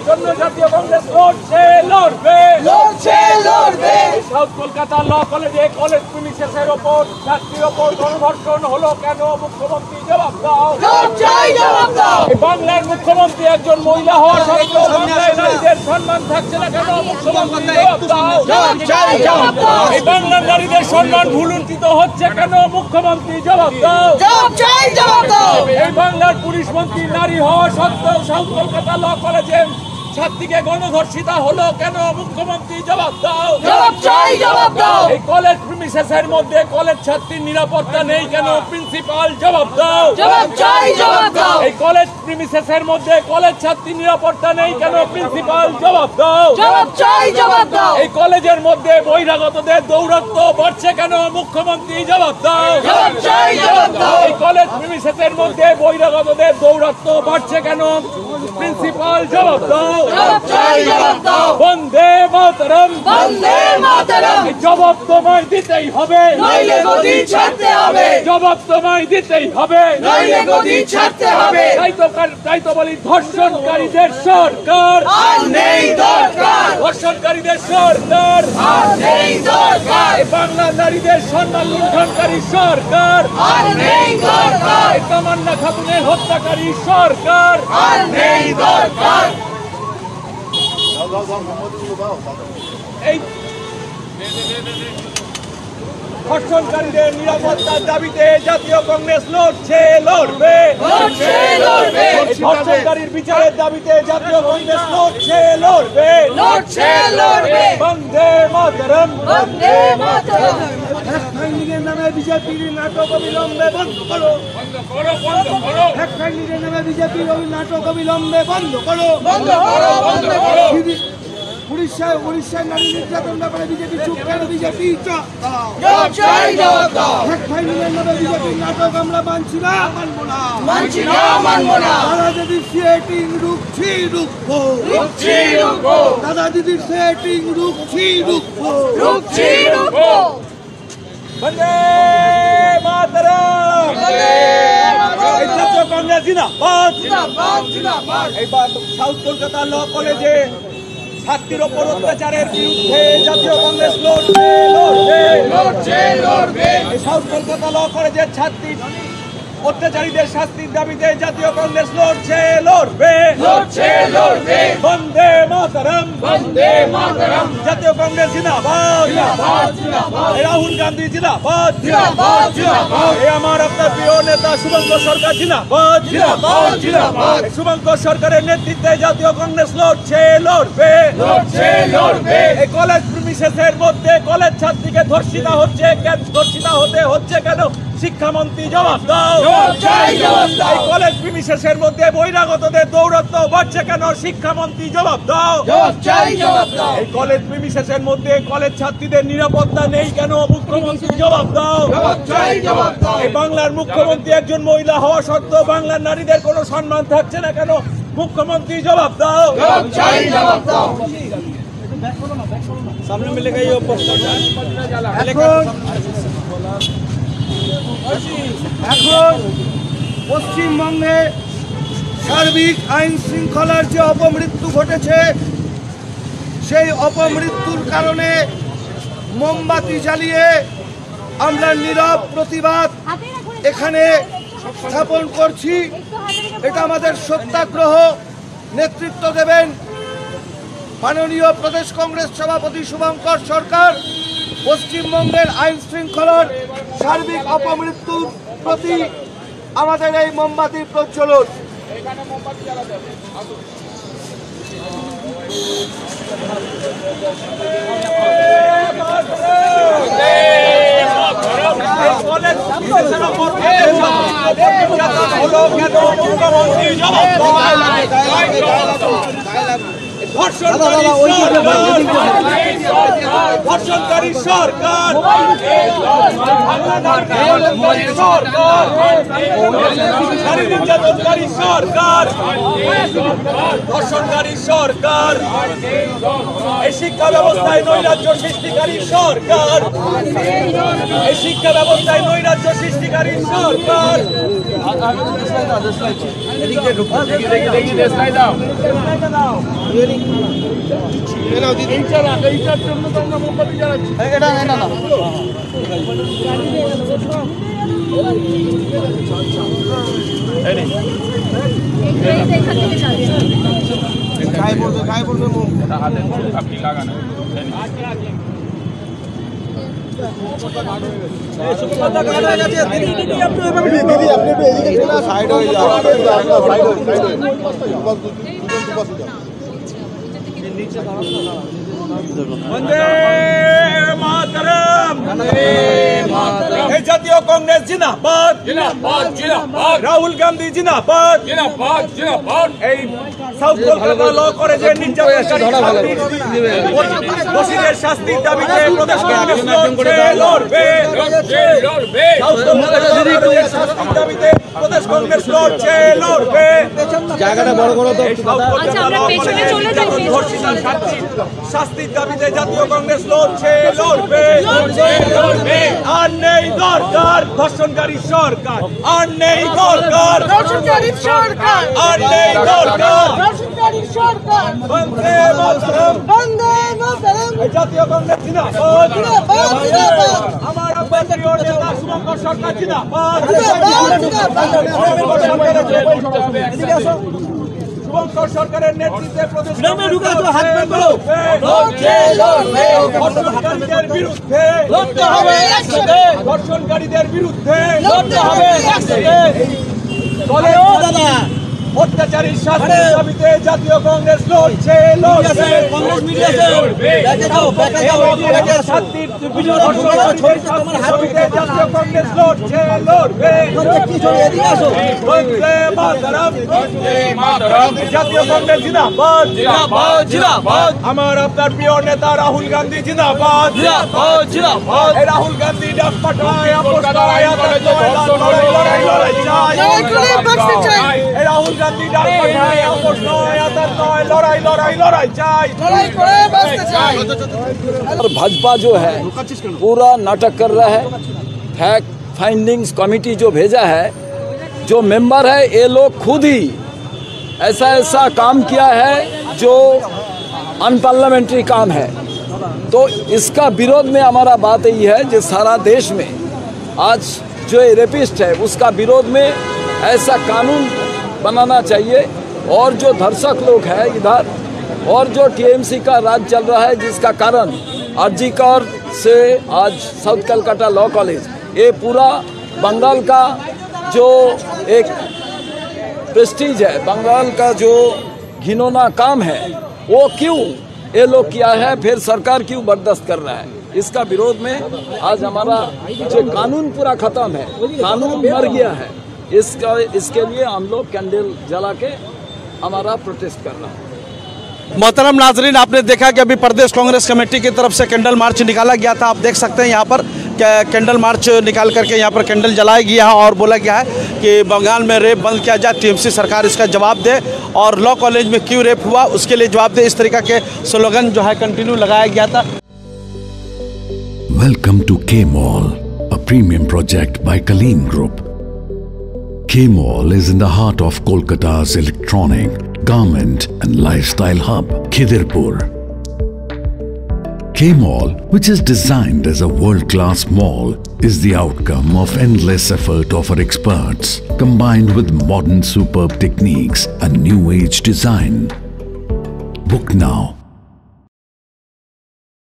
জন্য জাতীয় কংগ্রেস লড়বে। সাউথ কলকাতা ল কলেজে কলেজ প্রিমিসেসের ওপর ছাত্রীর ওপর গণধর্ষণ হলো কেন? মুখ্যমন্ত্রী জবাব দাও। বাংলার মুখ্যমন্ত্রী একজন মহিলা হওয়া সত্ত্বেও বাংলায় নারীদের সম্মান থাকছে না কেন? মুখ্যমন্ত্রী জবাব দাও। এই বাংলার নারীদের সম্মান ভুলুণ্ঠিত হচ্ছে কেন? মুখ্যমন্ত্রী জবাব দাও। এই বাংলার পুলিশ মন্ত্রী নারী হওয়া সত্ত্বেও সাউথ কলকাতা ল কলেজে ছাত্রীকে গণধর্ষিতা হলো কেন? মুখ্যমন্ত্রী জবাব দাও। এই কলেজ প্রিমিসেসের মধ্যে কলেজ ছাত্রীর নিরাপত্তা নেই কেন? প্রিন্সিপাল জবাব দাও। এই কলেজ প্রিমিসেসের মধ্যে কলেজ ছাত্রীর নিরাপত্তা নেই কেন? প্রিন্সিপাল জবাব দাও। এই কলেজের মধ্যে বহিরাগতদের দৌরাত্ম্য বাড়ছে কেন? মুখ্যমন্ত্রী জবাব দাও। এই কলেজ প্রিমিসেসের মধ্যে বহিরাগতদের দৌরাত্ম্য বাড়ছে কেন? প্রিন্সিপাল জবাব দাও। বন্দে মাতরম, জবাব তোমায় দিতেই হবে, জবাব তোমায় দিতেই হবে। তাই তো বলি ধর্ষণকারীদের সরকার, ধর্ষণকারীদের সরকার, বাংলা নারীদের সম্মান লুণ্ঠনকারী সরকার, তামান্না খাতুনের হত্যাকারী সরকার। এই ধর্ষণকারীদের নিরাপত্তার দাবিতে জাতীয় কংগ্রেস লড়বে। ধর্ষণকারীর বিচারের দাবিতে জাতীয় কংগ্রেস লড়বে। বন্দে মাতরম, লীগের নামে বিজেপির নাটক অবিলম্বে বন্ধ করো। লীগের নামে বিজেপির নাটক অবিলম্বে বন্ধ করো। উড়িষ্যায় নারী নির্যাতন ব্যাপারে বিজেপি চুপ কেন? বিজেপি নামে বিজেপির নাটক আমরা মানছি না, মানবো না। দাদা দিদি সেটিং রুখবো, দাদা দিদি সেটিং রুখবো। বন্দে মাতরম, জাতীয় কংগ্রেস জিন্দাবাদ। এইবার সাউথ কলকাতা ল কলেজে ছাত্রীর ওপর অত্যাচারের বিরুদ্ধে জাতীয় কংগ্রেস লড়বে। সাউথ কলকাতা ল কলেজের ছাত্রী অত্যাচারীদের শাস্তির দাবিতে জাতীয় কংগ্রেস লড়বে। বন্দে মাতরম, জাতীয় কংগ্রেস জিন্দাবাদ। রাহুল গান্ধী জিন্দাবাদ। আমার আপনার প্রিয় নেতা শুভঙ্কর সরকার জিন্দাবাদ। শুভঙ্কর সরকারের নেতৃত্বে জাতীয় কংগ্রেস লড়বে। এই কলেজ প্রিমিসেসের মধ্যে কলেজ ছাত্রীকে ধর্ষিতা হচ্ছে কেন? শিক্ষামন্ত্রী জবাব দাও। এই কলেজ প্রিমিসেসের মধ্যে বহিরাগতদের দৌরাত্ম্য বাড়ছে কেন? শিক্ষামন্ত্রী জবাব দাও। এই কলেজ প্রিমিসেসের মধ্যে কলেজ ছাত্রীদের নিরাপত্তা নেই কেন? মুখ্যমন্ত্রী জবাব দাও। এই বাংলার মুখ্যমন্ত্রী একজন মহিলা হওয়া সত্ত্বেও বাংলার নারীদের কোনো সম্মান থাকছে না কেন? মুখ্যমন্ত্রী জবাব দাও। সামনে মিলে গেই এখন পশ্চিমবঙ্গে সার্বিক আইন শৃঙ্খলার যে অপমৃত্যু ঘটেছে, সেই অপমৃত্যুর কারণে মোমবাতি জ্বালিয়ে আমরা নীরব প্রতিবাদ এখানে স্থাপন করছি। এটা আমাদের সত্যাগ্রহ নেতৃত্ব দেবেন মাননীয় প্রদেশ কংগ্রেস সভাপতি শুভঙ্কর সরকার। পশ্চিমবঙ্গের আইন শৃঙ্খলার সার্বিক অপমৃত্যুর প্রতি আমাদের এই মোমবাতির প্রজ্বলন। ধর্ষণকারী সরকার, নারী নির্যাতনকারী সরকার, ধর্ষণকারী সরকার, এই শিক্ষা ব্যবস্থায় নৈরাজ্য সৃষ্টিকারী সরকার, এই শিক্ষা ব্যবস্থায় নৈরাজ্য সৃষ্টিকারী সরকার। এইটার জন্য তো আমরা মোমবাতি জ্বালাচ্ছি। আপনি লাগান জাতীয় কংগ্রেস জিন্দাবাদ, রাহুল গান্ধী জিন্দাবাদ। এই সাউথ কলকাতা ল করে যে দোষীদের শাস্তির দাবিতে প্রদেশ কংগ্রেস লড়বে। শাস্তির দাবিতে প্রদেশ কংগ্রেস লড়বে। জায়গাটা বড় করো তো। শাস্তির দাবিতে জাতীয় কংগ্রেস লড়বে। আর নেই দরকার ধর্ষণকারী সরকার, আর নেই দরকার আর নেই দরকার। বন্দে মাতরম, জাতীয় কংগ্রেস জিন্দাবাদ। আমার প্রিয় নেতা শুভঙ্কর সরকার জিন্দাবাদ। শুভঙ্কর সরকারের নেতৃত্বে প্রদেশ ধর্ষণকারীদের বিরুদ্ধে অত্যাচারী শাস্তির দাবিতে জাতীয় কংগ্রেস লড়ছে। জাতীয় কংগ্রেস লড়বে। বন্দে মাতরম, জাতীয় কংগ্রেস জিন্দাবাদ। আমার আপনার প্রিয় নেতা রাহুল গান্ধী জিন্দাবাদ। রাহুল গান্ধী ডাক পাঠায়, আপোষ করায়, লড়াই চাই। রাহুল গান্ধী डाक पाठाए আপোষ নয় আদার নয় লড়াই চাই। भाजपा जो है पूरा नाटक कर रहा है। फैक्ट फाइंडिंग्स कमेटी जो भेजा है, जो मेंबर है, ये लोग खुद ही ऐसा काम किया है जो अनपार्लियामेंट्री काम है। तो इसका विरोध में हमारा बात यही है जो सारा देश में आज जो रेपिस्ट है उसका विरोध में ऐसा कानून बनाना चाहिए। और जो धर्षक लोग हैं इधर, और जो टीएमसी का राज चल रहा है जिसका कारण आरजीकर से आज साउथ कलकत्ता लॉ कॉलेज, ये पूरा बंगाल का जो एक प्रेस्टीज है, बंगाल का जो घिनौना काम है, वो क्यों ये लोग किया है, फिर सरकार क्यों बर्दाश्त कर रहा है। इसका विरोध में आज हमारा जो कानून पूरा खत्म है, कानून मर गया है, इसके लिए हम लोग कैंडल जला के हमारा प्रोटेस्ट कर रहा है। मोहतरम नाजरीन, आपने देखा कि अभी प्रदेश कांग्रेस कमेटी की तरफ से कैंडल मार्च निकाला गया था। आप देख सकते हैं यहाँ पर कैंडल मार्च निकाल करके यहाँ पर कैंडल जलाया गया है और बोला गया है कि बंगाल में रेप बंद किया जाए, टीएमसी सरकार इसका जवाब दे, और लॉ कॉलेज में क्यों रेप हुआ उसके लिए जवाब दे। इस तरीका के स्लोगन जो है कंटिन्यू लगाया गया था। Welcome to K mall, a premium project by Kaleen group. K Mall is in the heart of Kolkata's electronic, garment and lifestyle hub, Khidirpur. K Mall, which is designed as a world-class mall, is the outcome of endless effort of our experts, combined with modern superb techniques and new age design. Book now